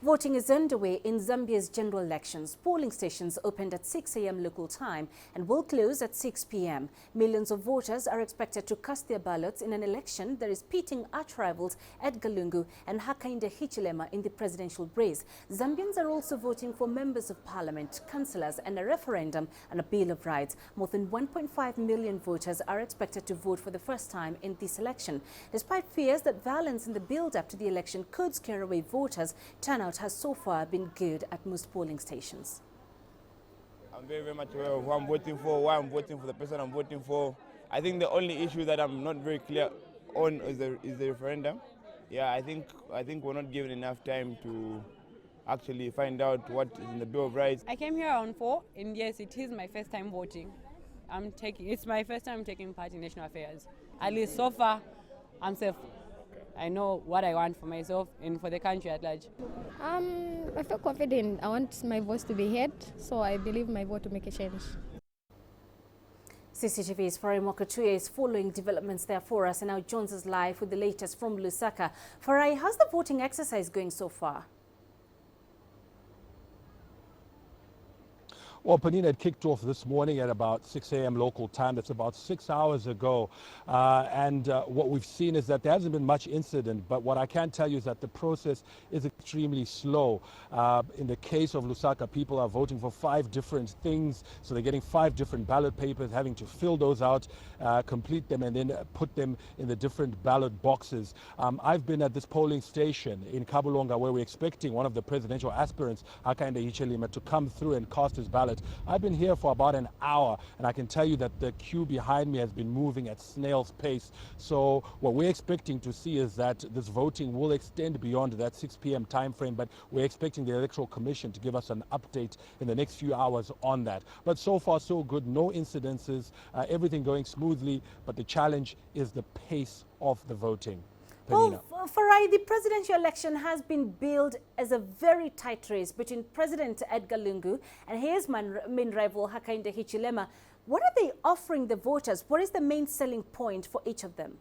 Voting is underway in Zambia's general elections. Polling stations opened at 6 a.m. local time and will close at 6 p.m. Millions of voters are expected to cast their ballots in an election that is pitting arch-rivals Edgar Lungu and Hakainde Hichilema in the presidential race. Zambians are also voting for members of parliament, councilors and a referendum on a Bill of Rights. More than 1.5 million voters are expected to vote for the first time in this election. Despite fears that violence in the build-up to the election could scare away voters, turnout has so far been good at most polling stations. I'm very much aware of who I'm voting for, why I'm voting for the person I'm voting for. I think the only issue that I'm not very clear on is the referendum. Yeah, I think we're not given enough time to actually find out what is in the Bill of Rights. I came here around 4, and yes, it is my first time voting. It's my first time taking part in national affairs. At least so far, I'm safe. I know what I want for myself and for the country at large. I feel confident. I want my voice to be heard, so I believe my vote will make a change. CCTV's Farai Mwakatuya is following developments there for us and now joins us live with the latest from Lusaka. Farai, how's the voting exercise going so far? Well, Panina, it kicked off this morning at about 6 a.m. local time. That's about 6 hours ago. What we've seen is that there hasn't been much incident, but what I can tell you is that the process is extremely slow. In the case of Lusaka, people are voting for 5 different things. So they're getting 5 different ballot papers, having to fill those out, complete them, and then put them in the different ballot boxes. I've been at this polling station in Kabulonga where we're expecting one of the presidential aspirants, Hakainde Hichilema, to come through and cast his ballot. I've been here for about an hour, and I can tell you that the queue behind me has been moving at snail's pace. So what we're expecting to see is that this voting will extend beyond that 6 p.m. time frame, but we're expecting the Electoral Commission to give us an update in the next few hours on that. But so far, so good. No incidences, everything going smoothly, but the challenge is the pace of the voting. Well, Farai, the presidential election has been billed as a very tight race between President Edgar Lungu and his main rival Hakainde Hichilema. What are they offering the voters? What is the main selling point for each of them?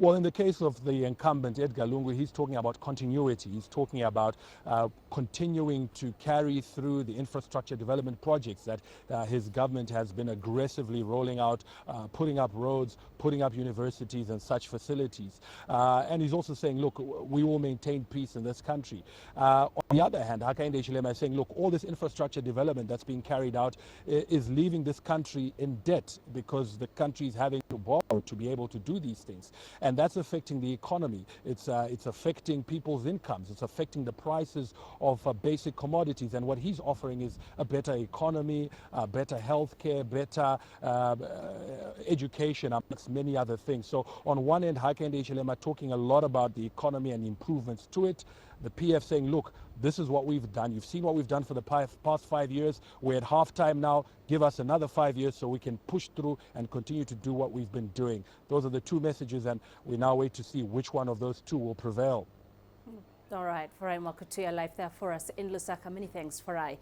Well, in the case of the incumbent, Edgar Lungu, he's talking about continuity. He's talking about continuing to carry through the infrastructure development projects that his government has been aggressively rolling out, putting up roads, putting up universities and such facilities. And he's also saying, look, we will maintain peace in this country. On the other hand, Hakainde Hichilema is saying, look, all this infrastructure development that's being carried out is leaving this country in debt because the country is having to borrow to be able to do these things. And that's affecting the economy. It's affecting people's incomes. It's affecting the prices of basic commodities. And what he's offering is a better economy, better healthcare, better education, amongst many other things. So on one end, Hakainde Hichilema talking a lot about the economy and improvements to it. The PF saying, look, this is what we've done. You've seen what we've done for the past 5 years. We're at halftime now. Give us another 5 years so we can push through and continue to do what we've been doing. Those are the two messages, and we now wait to see which one of those two will prevail. All right, Farai Mwakatuya live there for us in Lusaka. Many thanks, Farai.